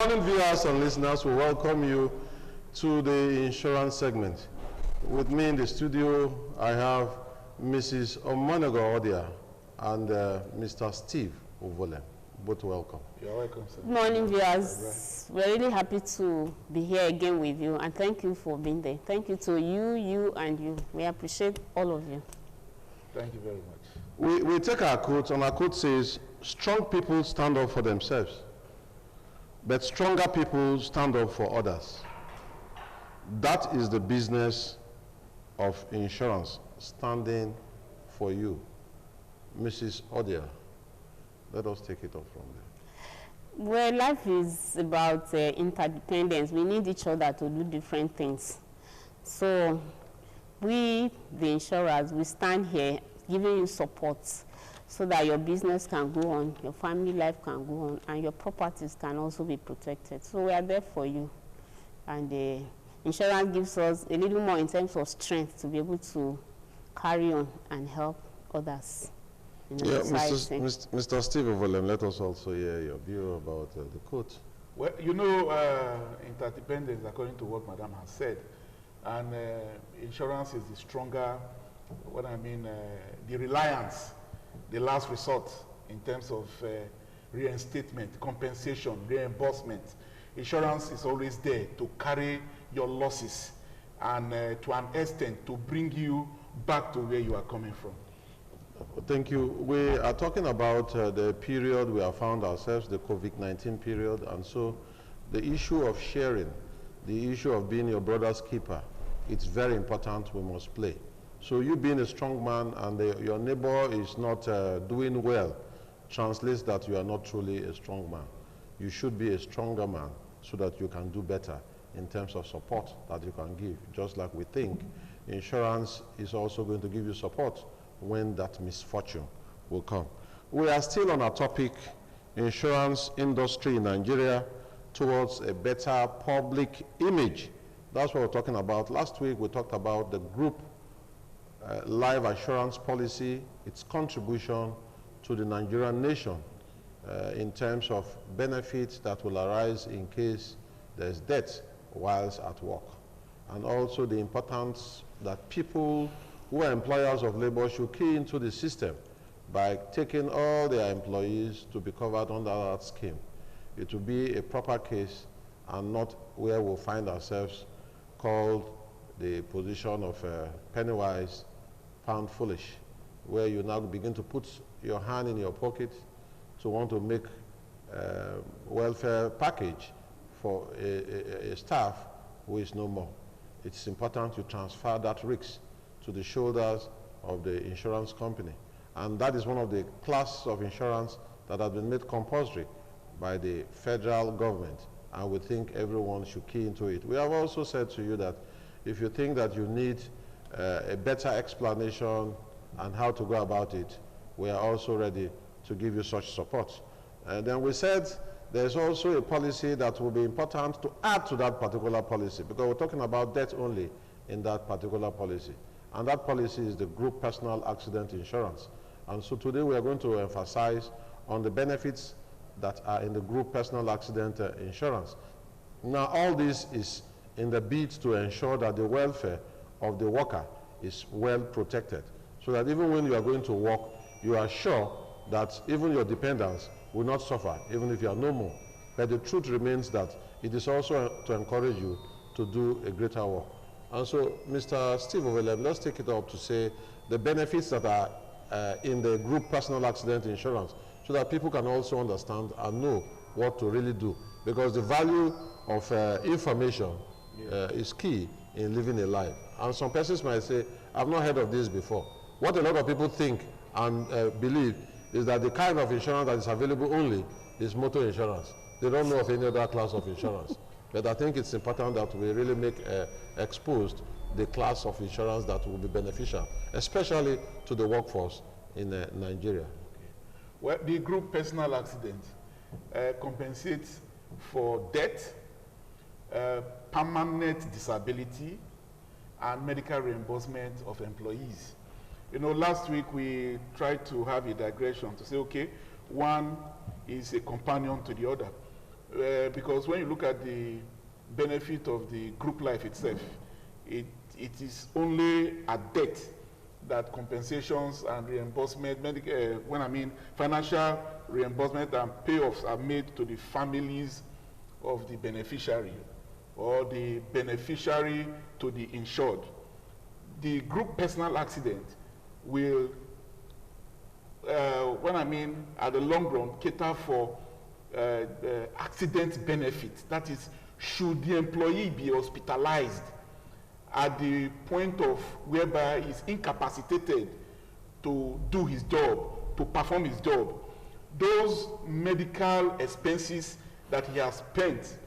Good morning, viewers and listeners. We welcome you to the insurance segment. With me in the studio, I have Mrs. Omonego Odia and Mr. Steve Ovole. Both welcome. You're welcome, sir. Good morning, viewers. We're really happy to be here again with you, and thank you for being there. Thank you to you, and you. We appreciate all of you. Thank you very much. We take our quote, and our quote says, strong people stand up for themselves, but stronger people stand up for others. That is the business of insurance, standing for you. Mrs. Odia, let us take it up from there. Well, life is about interdependence. We need each other to do different things. So we, the insurers, we stand here giving you support so that your business can go on, your family life can go on, and your properties can also be protected. So we are there for you. And insurance gives us a little more in terms of strength to be able to carry on and help others in the society. Mr. Steve Ovole, let us also hear your view about the quote. Well, you know, interdependence, according to what Madam has said, and insurance is the stronger, the reliance, the last resort in terms of reinstatement, compensation, reimbursement. Insurance is always there to carry your losses and to an extent to bring you back to where you are coming from. Thank you. We are talking about the period we have found ourselves, the COVID-19 period, and so the issue of sharing, the issue of being your brother's keeper, it's very important. We must play. So you being a strong man and your neighbor is not doing well translates that you are not truly a strong man. You should be a stronger man so that you can do better in terms of support that you can give. Just like we think insurance is also going to give you support when that misfortune will come. We are still on our topic, insurance industry in Nigeria towards a better public image. That's what we're talking about. Last week we talked about the group life assurance policy, its contribution to the Nigerian nation in terms of benefits that will arise in case there's death whilst at work. And also the importance that people who are employers of labor should key into the system by taking all their employees to be covered under that scheme. It will be a proper case and not where we'll find ourselves called the position of penny wise, pound foolish, where you now begin to put your hand in your pocket to want to make welfare package for a staff who is no more. It's important to transfer that risk to the shoulders of the insurance company. And that is one of the classes of insurance that has been made compulsory by the federal government. And we think everyone should key into it. We have also said to you that if you think that you need a better explanation and how to go about it, we are also ready to give you such support. And then we said there's also a policy that will be important to add to that particular policy, because we're talking about death only in that particular policy. And that policy is the group personal accident insurance. And so today we are going to emphasize on the benefits that are in the group personal accident insurance. Now all this is in the bid to ensure that the welfare of the worker is well protected, so that even when you are going to work, you are sure that even your dependents will not suffer, even if you are no more. But the truth remains that it is also to encourage you to do a greater work. And so, Mr. Steve Ovole, let's take it up to say the benefits that are in the group personal accident insurance, so that people can also understand and know what to really do. Because the value of information is key in living a life. And some persons might say, I've not heard of this before. What a lot of people think and believe is that the kind of insurance that is available only is motor insurance. They don't know of any other class of insurance. But I think it's important that we really make exposed the class of insurance that will be beneficial, especially to the workforce in Nigeria. Okay. Well, the group personal accident compensates for death, permanent disability, and medical reimbursement of employees. You know, last week we tried to have a digression to say, okay, one is a companion to the other. because when you look at the benefit of the group life itself, it is only at death that compensations and reimbursement, when I mean financial reimbursement and payoffs are made to the families of the beneficiary or the beneficiary to the insured. The group personal accident will, when I mean at the long run, cater for accident benefits. That is, should the employee be hospitalized at the point of whereby he's incapacitated to do his job, to perform his job, those medical expenses that he has spent,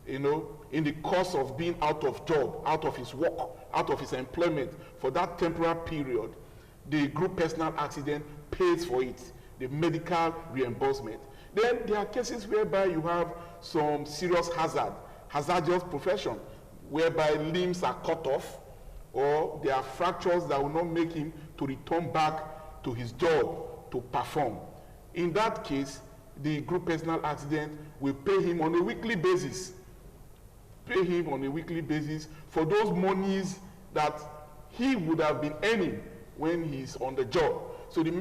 you know, in the course of being out of job, out of his work, out of his employment for that temporary period, the group personal accident pays for it, the medical reimbursement. Then there are cases whereby you have some serious hazardous profession, whereby limbs are cut off, or there are fractures that will not make him to return back to his job to perform. In that case, the group personal accident will pay him on a weekly basis. Pay him on a weekly basis for those monies that he would have been earning when he's on the job. So the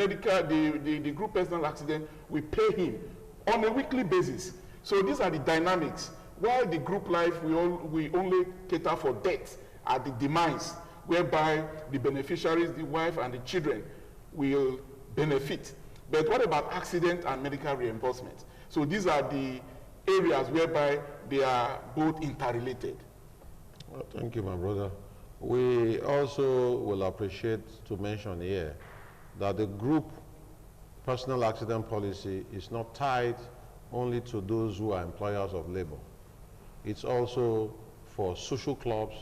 group personal accident will pay him on a weekly basis. So these are the dynamics. While the group life, we only cater for death at the demise, whereby the beneficiaries, the wife and the children, will benefit. But what about accident and medical reimbursement? So these are the areas whereby they are both interrelated. Well, thank you, my brother. We also will appreciate to mention here that the group personal accident policy is not tied only to those who are employers of labor. It's also for social clubs,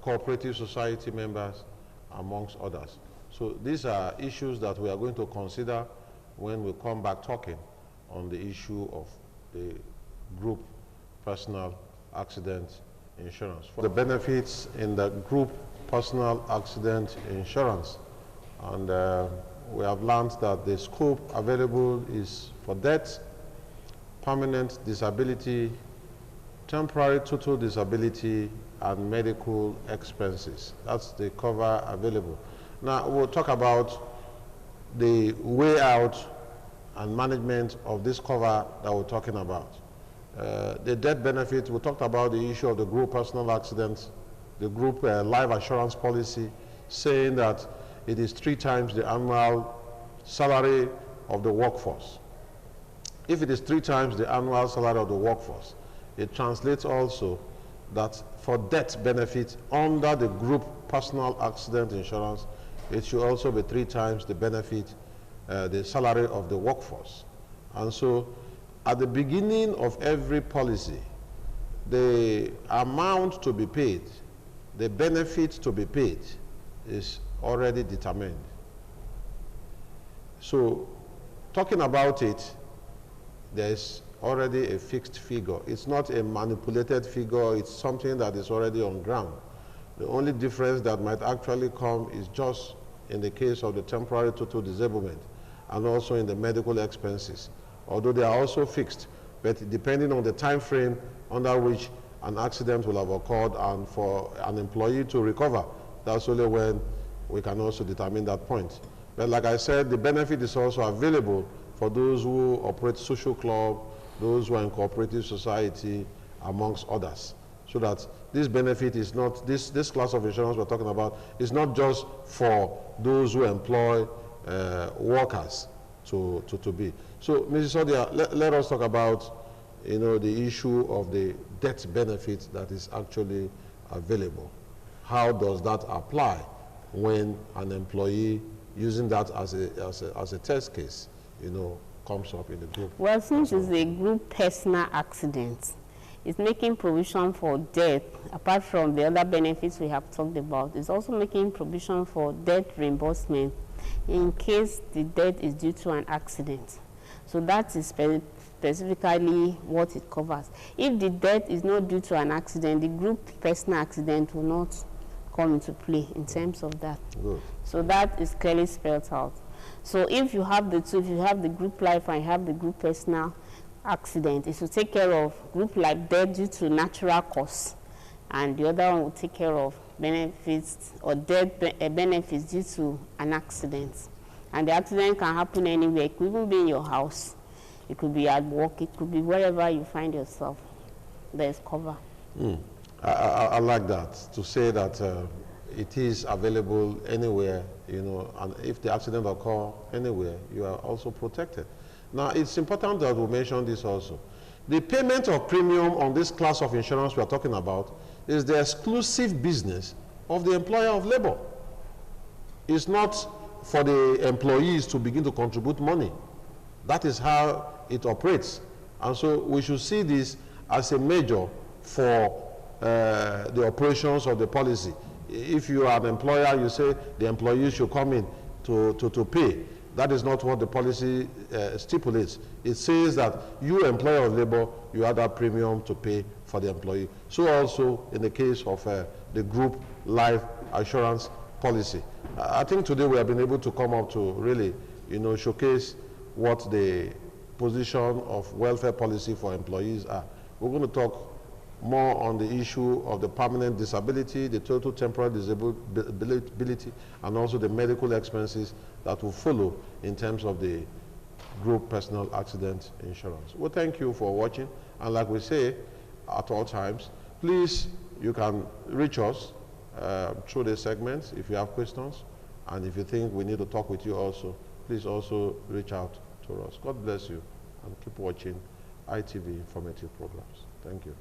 cooperative society members, amongst others. So these are issues that we are going to consider when we come back talking on the issue of the group personal accident insurance. For the benefits in the group personal accident insurance, and we have learned that the scope available is for death, permanent disability, temporary total disability, and medical expenses. That's the cover available. Now we'll talk about the way out and management of this cover that we're talking about. The death benefit, we talked about the issue of the group personal accidents, the group life assurance policy, saying that it is 3 times the annual salary of the workforce. If it is 3 times the annual salary of the workforce, it translates also that for death benefit under the group personal accident insurance, it should also be 3 times the benefit, the salary of the workforce. And so at the beginning of every policy, the amount to be paid, the benefit to be paid is already determined. So talking about it, there's already a fixed figure. It's not a manipulated figure, it's something that is already on ground. The only difference that might actually come is just in the case of the temporary total disablement and also in the medical expenses, although they are also fixed, but depending on the time frame under which an accident will have occurred and for an employee to recover, that's only when we can also determine that point. But like I said, the benefit is also available for those who operate social club, those who are in cooperative society, amongst others. So that this benefit is not, this class of insurance we're talking about is not just for those who employ workers to be. So, Mrs. Odia, let us talk about, you know, the issue of the death benefit that is actually available. How does that apply when an employee using that as a test case, you know, comes up in the group? Well, since it's a group personal accident, it's making provision for death, apart from the other benefits we have talked about. It's also making provision for death reimbursement in case the death is due to an accident. So that is specifically what it covers. If the death is not due to an accident, the group personal accident will not come into play in terms of that. Good. So that is clearly spelled out. So if you have the two, if you have the group life and you have the group personal, accident. It will take care of group life death due to natural cause, and the other one will take care of benefits or death benefits due to an accident. And the accident can happen anywhere. It could even be in your house. It could be at work. It could be wherever you find yourself. There is cover. I like that, to say that it is available anywhere, you know, and if the accident occur anywhere, you are also protected. Now, it's important that we mention this also. The payment of premium on this class of insurance we are talking about is the exclusive business of the employer of labor. It's not for the employees to begin to contribute money. That is how it operates. And so we should see this as a measure for the operations of the policy. If you are an employer, you say the employees should come in to pay. That is not what the policy stipulates. It says that you, employer of labor, you have that premium to pay for the employee. So also in the case of the group life assurance policy. I think today we have been able to come up to really, you know, showcase what the position of welfare policy for employees are. We're going to talk more on the issue of the permanent disability, the total temporary disability, and also the medical expenses that will follow in terms of the group personal accident insurance. Well, thank you for watching. And like we say at all times, please, you can reach us through the segments if you have questions. And if you think we need to talk with you also, please also reach out to us. God bless you, and keep watching ITV informative programs. Thank you.